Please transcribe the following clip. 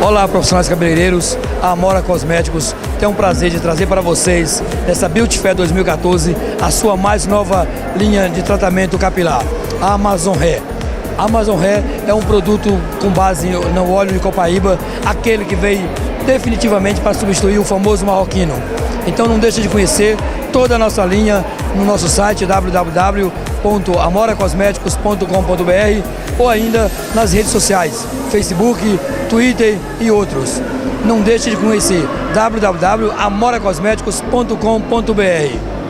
Olá, profissionais cabeleireiros, a Amora Cosméticos tem um prazer de trazer para vocês, nessa Beauty Fair 2014, a sua mais nova linha de tratamento capilar, a Amazon Hair. A Amazon Hair é um produto com base no óleo de copaíba, aquele que veio definitivamente para substituir o famoso marroquino. Então não deixe de conhecer toda a nossa linha no nosso site www.amoracosméticos.com.br ou ainda nas redes sociais, Facebook, Twitter e outros. Não deixe de conhecer www.amoracosméticos.com.br.